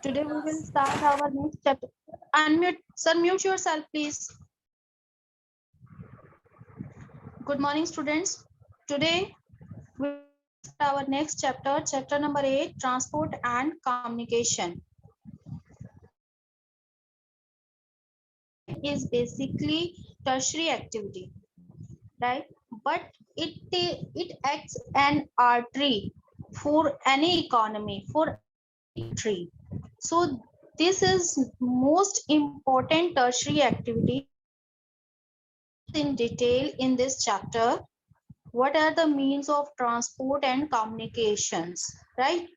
Today we will start our next chapter. Unmute, sir, mute yourself, please. Good morning, students. Today we will start our next chapter, chapter number 8, transport and communication. Is basically tertiary activity, right? But it acts an artery for any economy, for any country. So this is most important tertiary activity. In detail in this chapter, what are the means of transport and communications, right?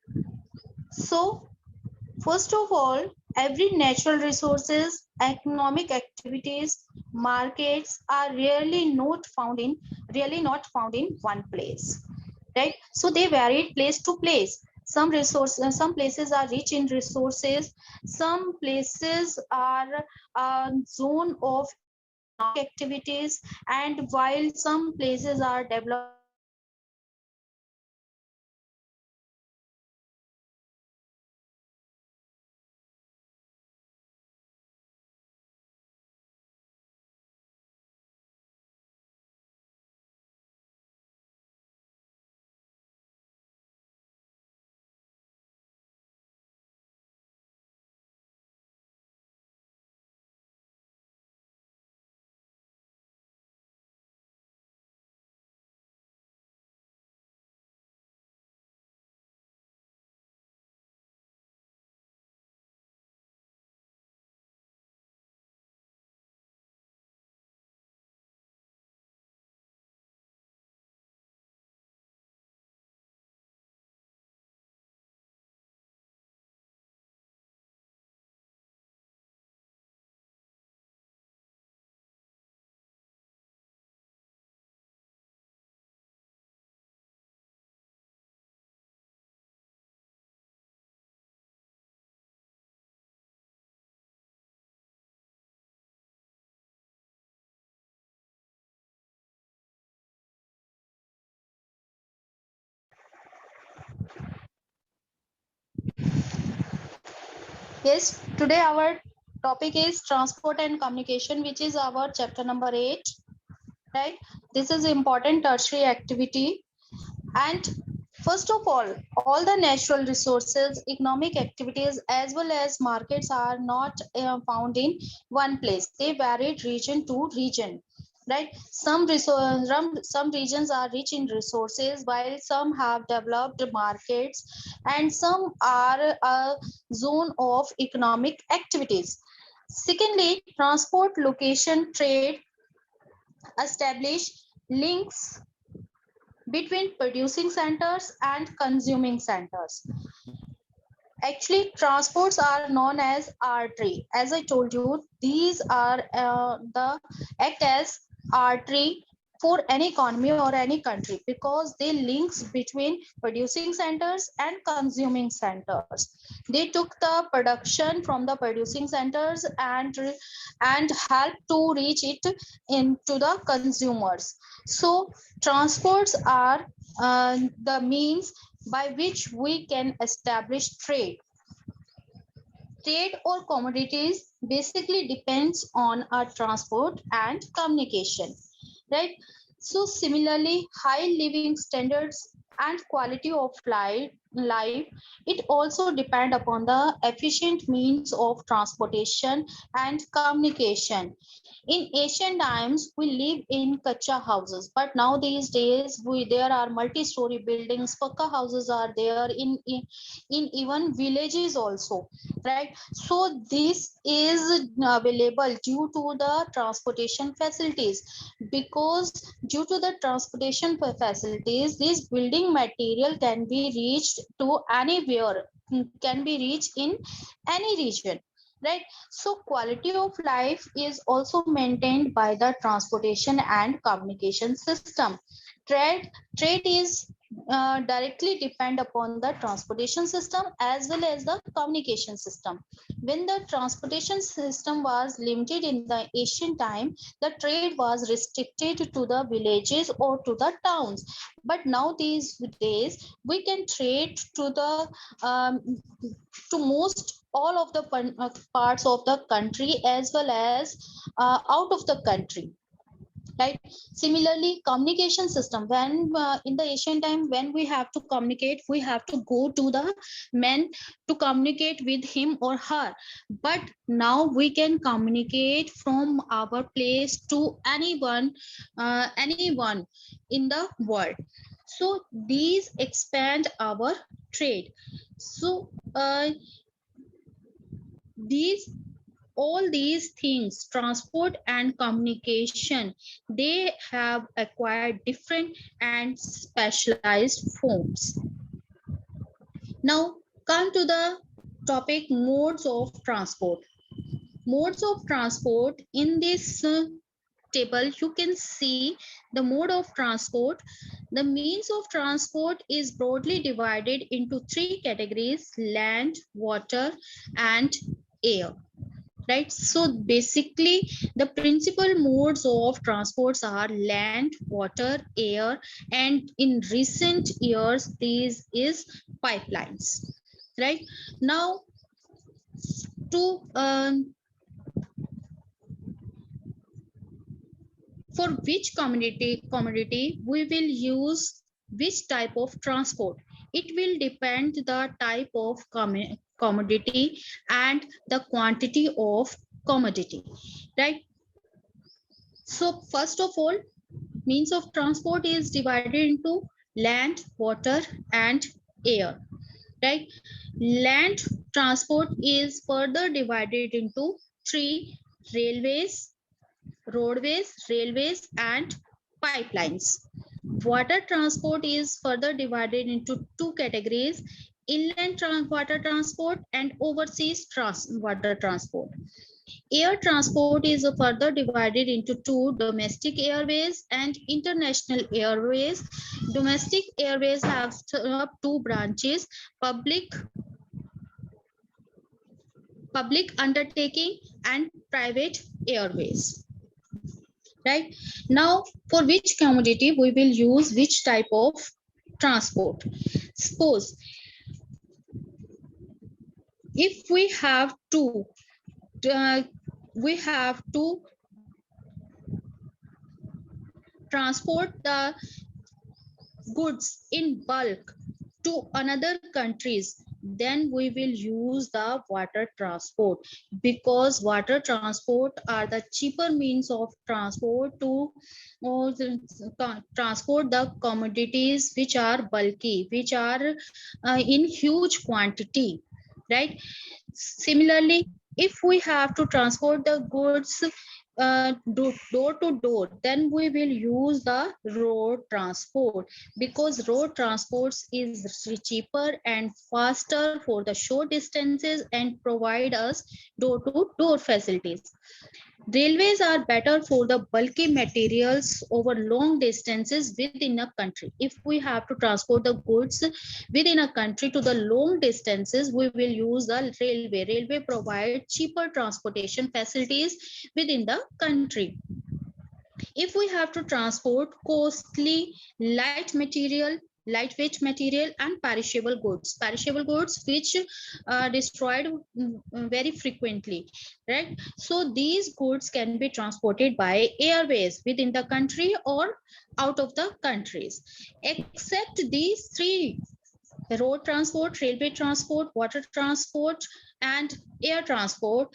So first of all, every natural resources, economic activities, markets are really not found in one place, right? So they vary place to place. Some places are rich in resources, some places are a zone of economic activities, and while some places are developed Yes, today our topic is transport and communication, which is our chapter number 8, right? This is important tertiary activity. And first of all the natural resources, economic activities, as well as markets are not found in one place. They varied region to region, right? Some regions are rich in resources, while some have developed markets, and some are a zone of economic activities. Secondly, transport, location, trade establish links between producing centers and consuming centers. Actually, transports are known as artery. As I told you, these are the act as artery for any economy or any country, because they links between producing centers and consuming centers. They took the production from the producing centers and help to reach it into the consumers. So transports are the means by which we can establish trade. Trade or commodities basically depends on our transport and communication, right? So similarly, high living standards and quality of life, it also depend upon the efficient means of transportation and communication. In ancient times, we live in kacha houses, but now these days there are multi-story buildings, pakka houses are there in even villages also, right? So this is available due to the transportation facilities. Because due to the transportation facilities, this building material can be reached to anywhere, can be reached in any region, right? So quality of life is also maintained by the transportation and communication system. Trade trade is directly depend upon the transportation system as well as the communication system. When the transportation system was limited in the ancient time, the trade was restricted to the villages or to the towns. But now these days, we can trade to the to most all of the parts of the country as well as out of the country, right? Similarly, communication system, when in the ancient time, when we have to communicate, we have to go to the man to communicate with him or her. But now we can communicate from our place to anyone in the world. So these expand our trade. So these all these things, transport and communication, they have acquired different and specialized forms. Now come to the topic modes of transport. Modes of transport, in this table you can see the mode of transport. The means of transport is broadly divided into three categories: land, water and air, right? So basically the principal modes of transports are land, water, air, and in recent years these is pipelines, right? Now to for which commodity we will use which type of transport, it will depend the type of commodity and the quantity of commodity, right? So first of all, means of transport is divided into land, water and air, right? Land transport is further divided into three: railways, roadways, railways and pipelines. Water transport is further divided into two categories: inland water transport and overseas water transport. Air transport is further divided into two: domestic airways and international airways. Domestic airways have two branches: public undertaking and private airways, right? Now for which commodity we will use which type of transport. Suppose if we have to transport the goods in bulk to another countries, then we will use the water transport, because water transport are the cheaper means of transport to transport the commodities which are bulky, which are in huge quantity, right? Similarly, if we have to transport the goods door to door, then we will use the road transport, because road transports is cheaper and faster for the short distances and provide us door to door facilities. Railways are better for the bulky materials over long distances within a country. If we have to transport the goods within a country to the long distances, we will use the railway. Railway provide cheaper transportation facilities within the country. If we have to transport costly lightweight material and perishable goods which are destroyed very frequently, right? So these goods can be transported by airways within the country or out of the countries. Except these three: road transport, railway transport, water transport and air transport,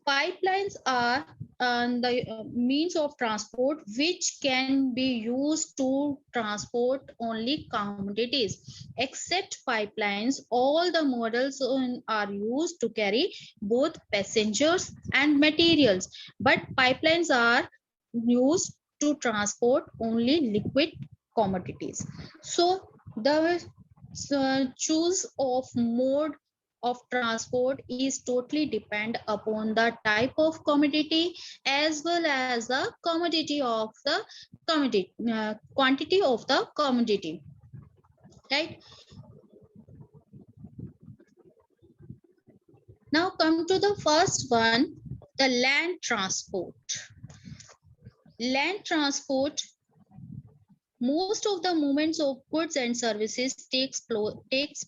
pipelines are the means of transport which can be used to transport only commodities. Except pipelines, all the models are used to carry both passengers and materials, but pipelines are used to transport only liquid commodities. So the choose of mode of transport is totally depend upon the type of commodity as well as the commodity of the commodity quantity of the commodity. right? Now come to the first one, the land transport. Land transport, most of the movements of goods and services takes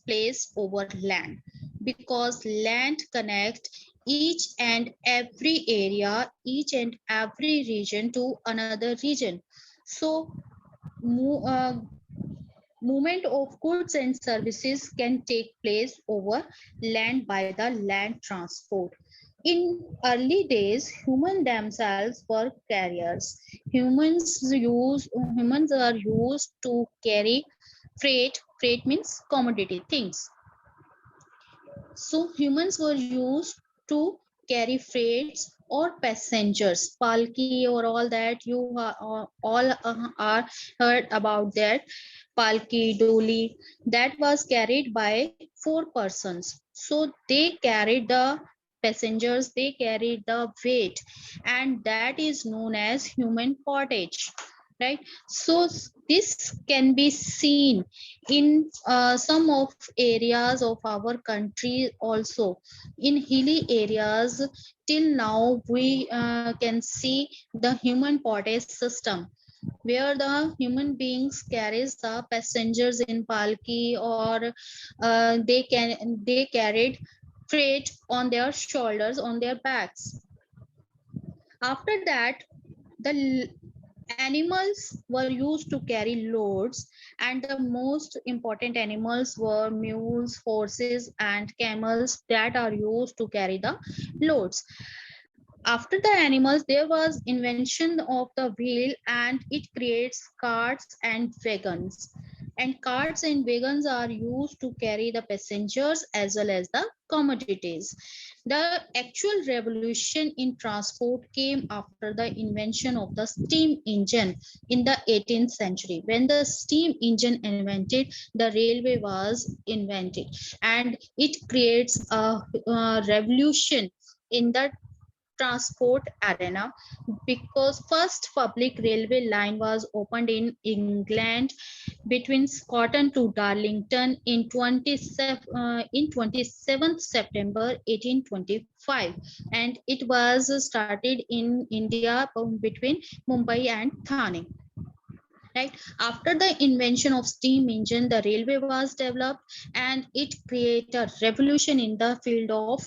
place over land, because land connects each and every area, each and every region to another region. So movement of goods and services can take place over land by the land transport. In early days, humans themselves were carriers. Humans are used to carry freight. Freight means commodity things. So humans were used to carry freights or passengers, palki or all that you are heard about that. Palki, doli, that was carried by 4 persons. So they carried the passengers, they carried the weight, and that is known as human portage, right? So this can be seen in some of areas of our country also. In hilly areas, till now we can see the human portage system, where the human beings carries the passengers in palki, or they carried freight on their shoulders, on their backs. After that, the animals were used to carry loads, and the most important animals were mules, horses, and camels that are used to carry the loads. After the animals, there was invention of the wheel, and it creates carts and wagons. And carts and wagons are used to carry the passengers as well as the commodities. The actual revolution in transport came after the invention of the steam engine in the 18th century. When the steam engine invented, the railway was invented, and it creates a revolution in the transport arena, because first public railway line was opened in England between Scotland to Darlington in 27th September 1825, and it was started in India between Mumbai and Thane. Right after the invention of steam engine, the railway was developed, and it created a revolution in the field of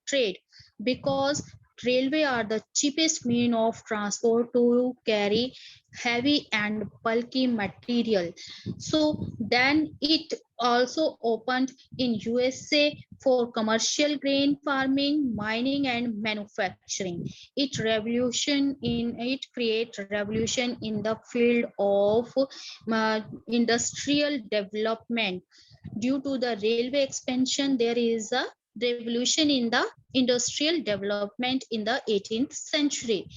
trade, because railway are the cheapest mean of transport to carry heavy and bulky material. So then it also opened in USA for commercial grain farming, mining, and manufacturing. It create revolution in the field of industrial development. Due to the railway expansion, there is a revolution in the industrial development in the 18th century.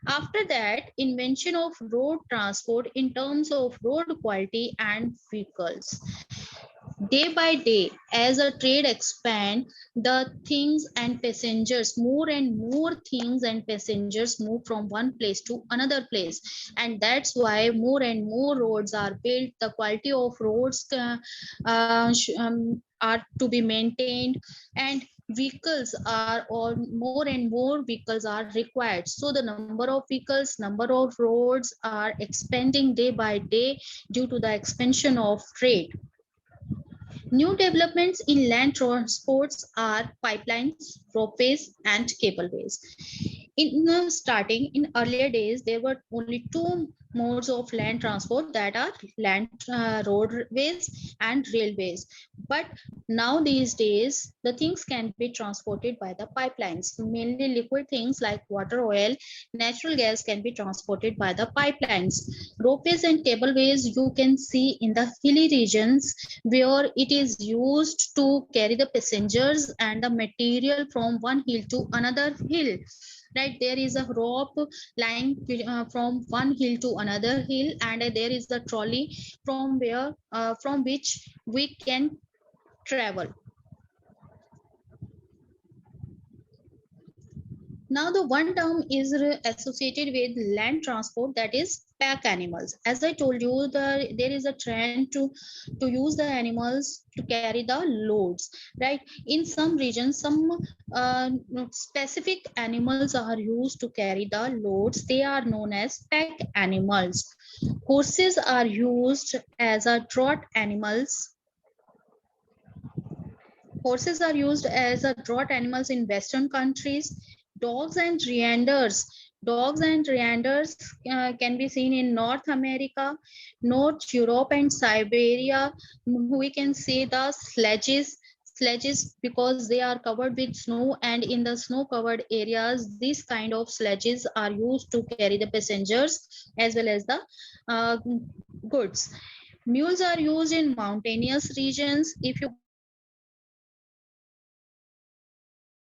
After that, invention of road transport in terms of road quality and vehicles. Day by day, as a trade expand, the things and passengers, more and more things and passengers move from one place to another place, and that's why more and more roads are built. The quality of roads are to be maintained, and vehicles are all more and more vehicles are required. So the number of vehicles, number of roads are expanding day by day due to the expansion of trade. New developments in land transports are pipelines, ropeways, and cableways. In starting, in earlier days, there were only two modes of land transport, that are land roadways and railways. But now these days, the things can be transported by the pipelines. Mainly liquid things like water, oil, natural gas can be transported by the pipelines. Ropeways and cableways you can see in the hilly regions, where it is used to carry the passengers and the material from one hill to another hill. Right, there is a rope lying from one hill to another hill, and there is the trolley from which we can travel. Now the one term is associated with land transport, that is pack animals. As I told you, there is a trend to use the animals to carry the loads, right? In some regions, some specific animals are used to carry the loads. They are known as pack animals. Horses are used as a draught animals. Horses are used as a draught animals in Western countries. Dogs and reanders. Dogs and reanders can be seen in North America, North Europe, and Siberia. We can see the sledges because they are covered with snow, and in the snow covered areas these kind of sledges are used to carry the passengers as well as the uh, goods. Mules are used in mountainous regions. If you go to Himalayas, you can see the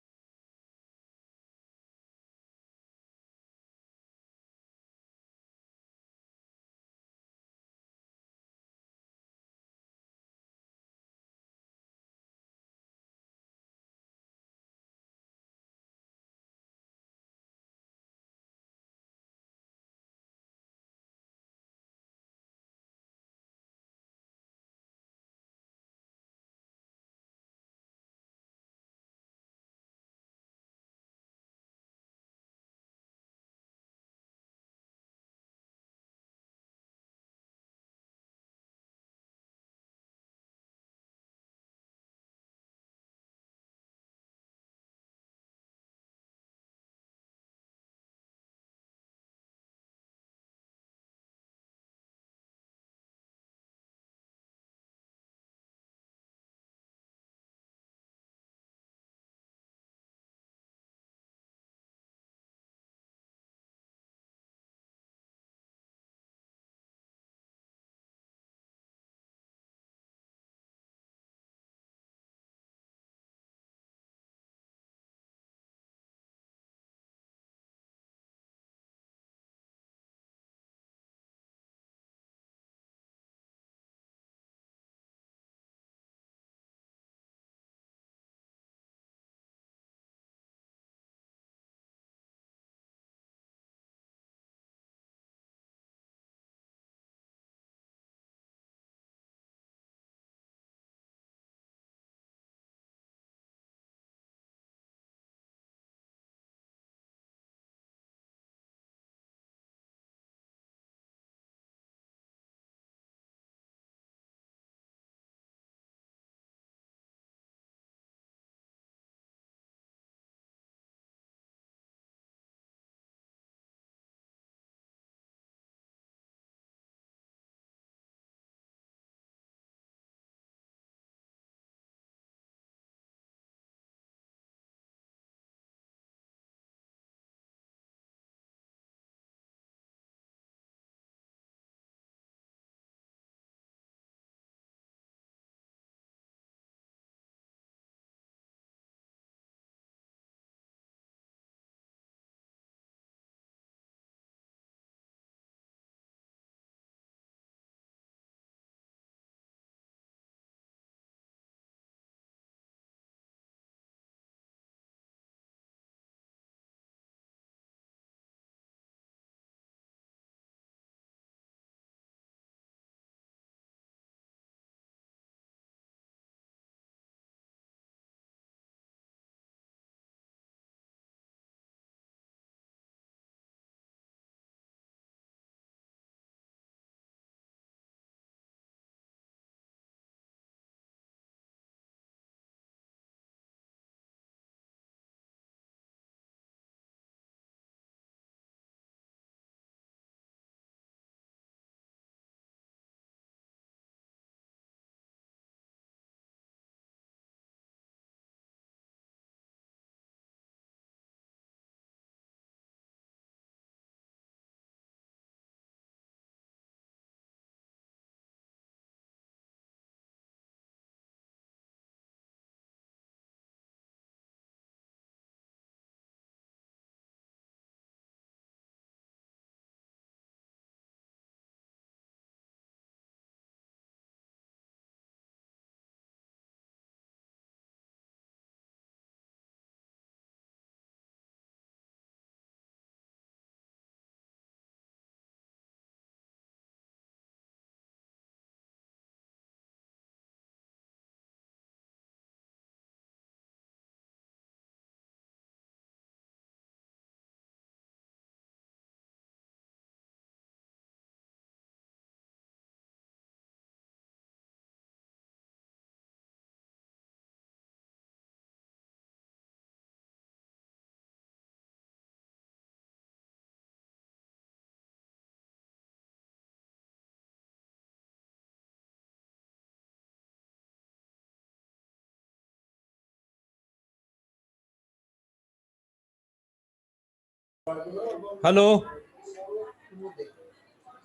hello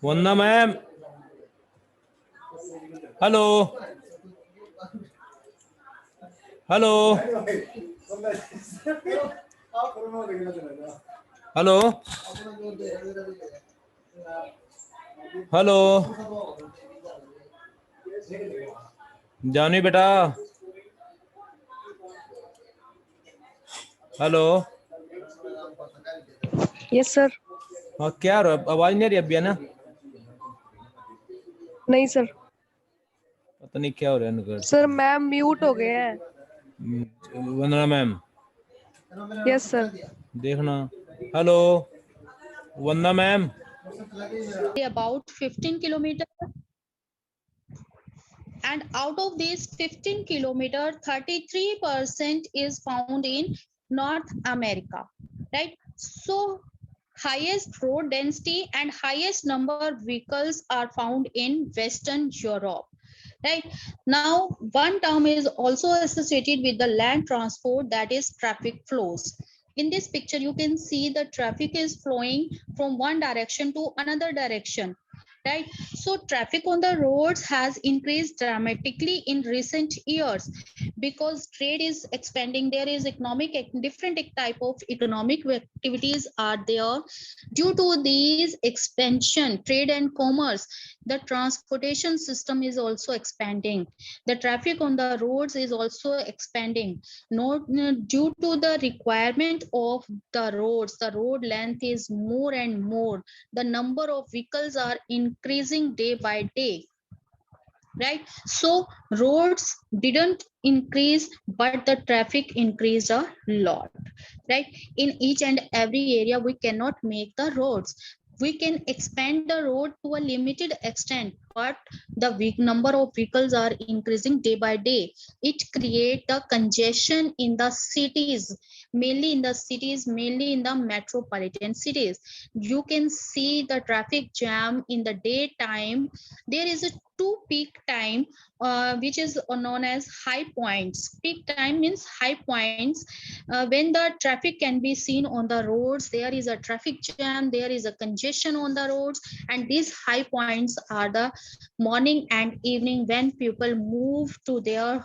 Vandana ma'am, hello hello hello hello जानी बेटा, hello. Yes sir. हाँ क्या हो रहा है? आवाज नहीं आ रही अभी है ना? नहीं सर। पता नहीं क्या हो रहा है इनका। सर मैम म्यूट हो गए हैं। वंदना मैम यस सर। देखना। Hello Vandana ma'am, about 15 kilometers, and out of these 15 kilometers 33% is found in North America, right? So highest road density and highest number of vehicles are found in Western Europe, right? Now one term is also associated with the land transport, that is traffic flows. In this picture you can see the traffic is flowing from one direction to another direction, right? So traffic on the roads has increased dramatically in recent years because trade is expanding. There is different type of economic activities are there. Due to these expansion, trade and commerce, the transportation system is also expanding. The traffic on the roads is also expanding. Due to the requirement of the road length is more and more. The number of vehicles are increasing day by day, right? So roads didn't increase, but the traffic increased a lot, right? In each and every area we cannot make the roads. We can expand the road to a limited extent, but the number of vehicles are increasing day by day. It create the congestion in the cities, mainly in the metropolitan cities. You can see the traffic jam in the daytime. There is a two peak time, which is known as high points. Peak time means high points, when the traffic can be seen on the roads. There is a traffic jam, there is a congestion on the roads, and these high points are the morning and evening when people move to their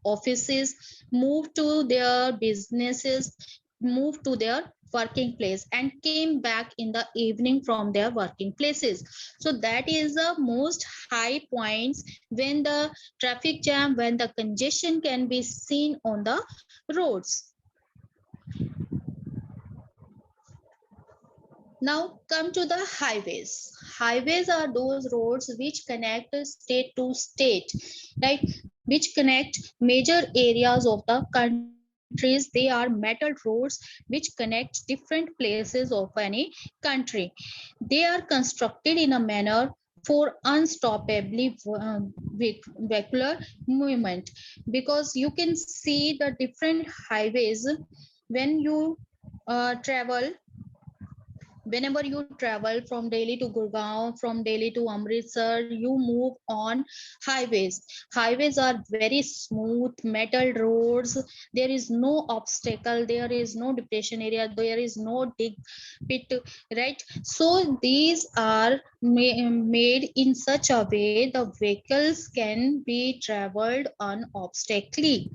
offices, move to their businesses, move to their working place, and came back in the evening from their working places. So that is the most high points when the traffic jam, when the congestion can be seen on the roads. Now come to the highways. Highways are those roads which connect state to state, right? Which connect major areas of the countries. They are metal roads which connect different places of any country. They are constructed in a manner for unstoppably vehicular movement, because you can see the different highways when you travel. Whenever you travel from Delhi to Gurgaon, from Delhi to Amritsar, you move on highways. Highways are very smooth metal roads. There is no obstacle, there is no depression area, there is no dig pit, right? So these are made in such a way the vehicles can be traveled unobstacledly,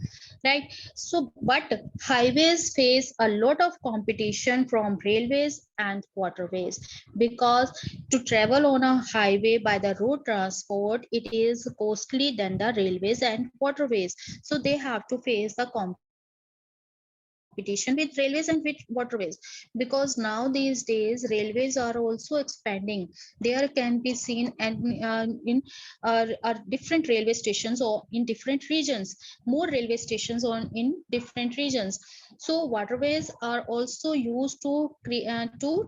right? So but highways face a lot of competition from railways and waterways, because to travel on a highway by the road transport, it is costly than the railways and waterways. So they have to face the competition with railways and with waterways, because now these days railways are also expanding. There can be seen and are different railway stations or in different regions, more railway stations on in different regions. So waterways are also used to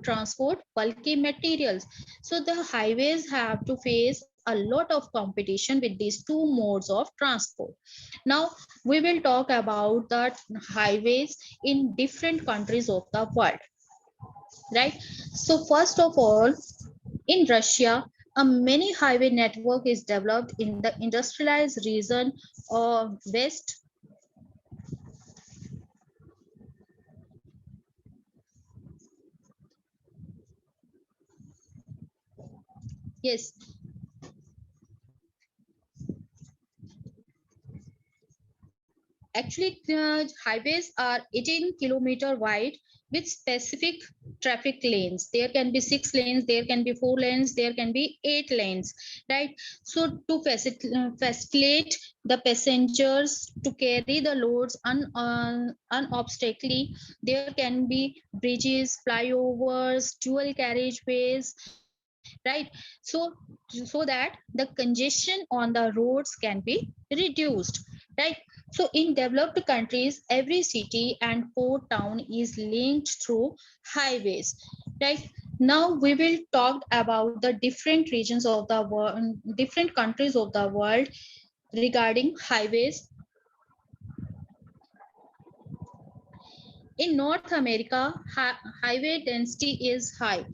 transport bulky materials. So the highways have to face a lot of competition with these two modes of transport. Now we will talk about the highways in different countries of the world, right? So first of all, in Russia, a many highway network is developed in the industrialized region of West Yes. Actually, highways are 18-kilometer wide with specific traffic lanes. There can be 6 lanes, there can be 4 lanes, there can be 8 lanes, right? So to facilitate the passengers to carry the loads unobstructedly, there can be bridges, flyovers, dual carriageways, right? So that the congestion on the roads can be reduced, right? So in developed countries, every city and port town is linked through highways, right? Now we will talk about the different regions of the world, different countries of the world regarding highways. In North America, highway density is high,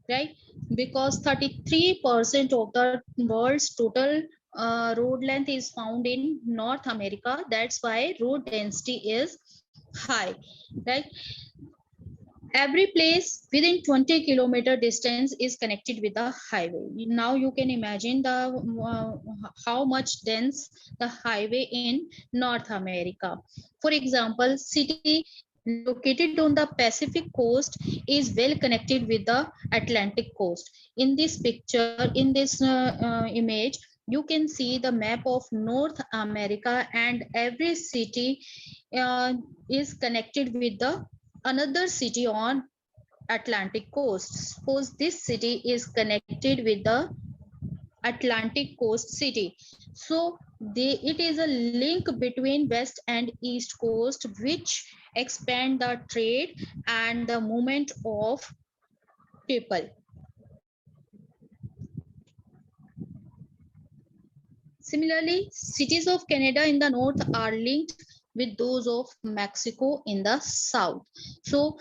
right? Because 33% of the world's total road length is found in North America. That's why road density is high, right? Every place within 20-kilometer distance is connected with a highway. Now you can imagine the how much dense the highway in North America. For example, city located on the Pacific coast is well connected with the Atlantic coast. In this picture, in this image, you can see the map of North America, and every city uh, is connected with the another city on Atlantic coast. Suppose this city is connected with the Atlantic coast city. So it is a link between west and east coast, which expand the trade and the movement of people. Similarly, cities of Canada in the north are linked with those of Mexico in the south. So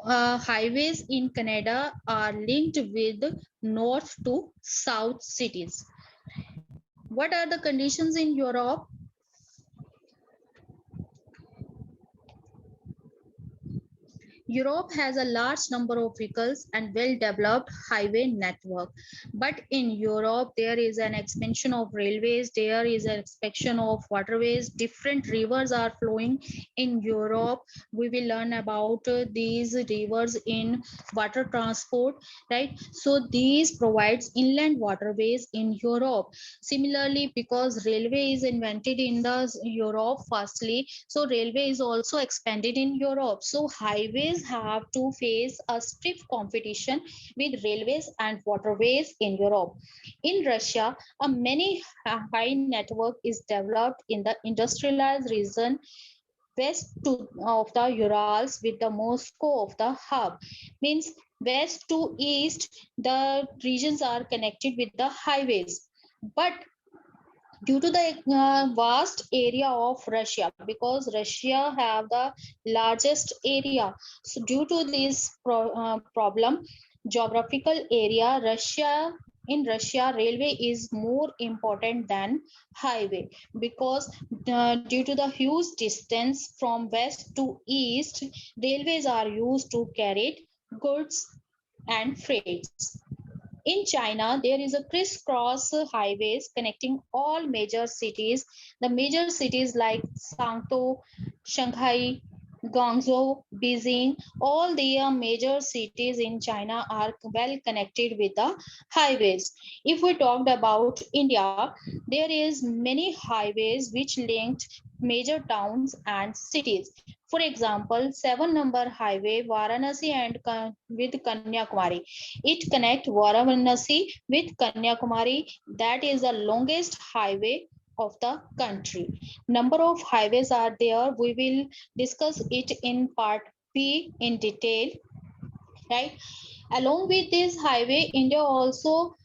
highways in Canada are linked with north to south cities. What are the conditions in Europe? Europe has a large number of vehicles and well-developed highway network. But in Europe, there is an expansion of railways, there is an expansion of waterways, different rivers are flowing in Europe. We will learn about these rivers in water transport, right? So these provides inland waterways in Europe. Similarly, because railway is invented in the Europe firstly, so railway is also expanded in Europe. So highways have to face a stiff competition with railways and waterways in Europe. In Russia, a many high network is developed in the industrialized region west of the Urals with the Moscow of the hub. Means west to east, the regions are connected with the highways. But due to the vast area of Russia, because Russia have the largest area, so due to this problem, geographical area, Russia railway is more important than highway, because due to the huge distance from west to east, railways are used to carry goods and freights. In China, there is a crisscross highways connecting all major cities. The major cities like Shanghai, Shanghai, Guangzhou, Beijing, all the major cities in China are well connected with the highways. If we talked about India, there is many highways which linked major towns and cities. For example, 7 number highway Varanasi and with Kanyakumari. It connects Varanasi with Kanyakumari. That is the longest highway of the country. Number of highways are there. We will discuss it in part B in detail, right? Along with this highway, India also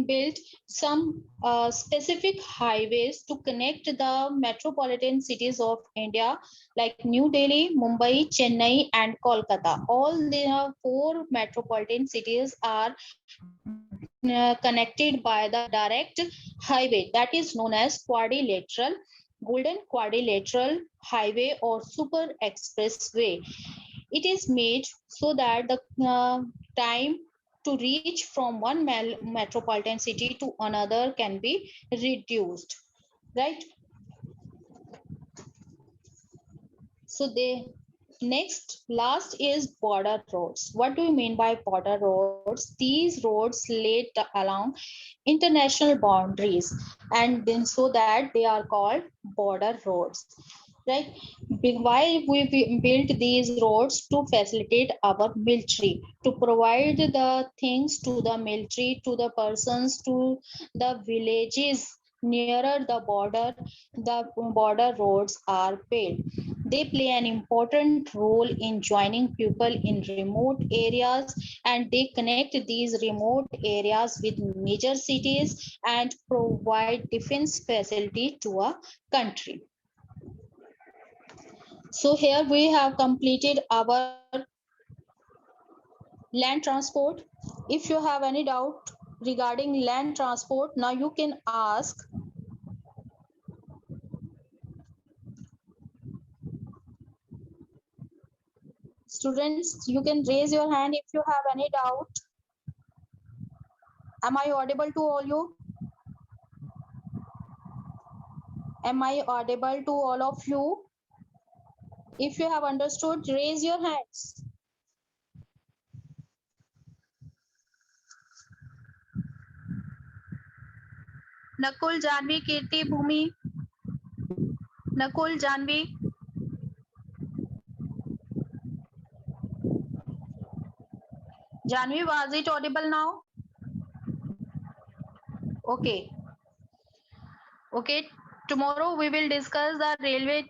built some specific highways to connect the metropolitan cities of India like New Delhi, Mumbai, Chennai, and Kolkata. All the 4 metropolitan cities are connected by the direct highway that is known as quadrilateral, golden quadrilateral highway or super expressway. It is made so that the time to reach from one metropolitan city to another can be reduced, right? So the last is border roads. What do you mean by border roads? These roads laid along international boundaries, and then so that they are called border roads, right? Why we built these roads? To facilitate our military, to provide the things to the military, to the persons, to the villages nearer the border. The border roads are built. They play an important role in joining people in remote areas, and they connect these remote areas with major cities and provide defense facility to a country. So here we have completed our land transport. If you have any doubt regarding land transport, now you can ask. Students, you can raise your hand if you have any doubt. Am I audible to all you? Am I audible to all of you? If you have understood, raise your hands. Nakul, Janvi, Kirti, Bhumi. Nakul, Janvi. Janvi, was it audible now? Okay. Okay. Tomorrow we will discuss the railway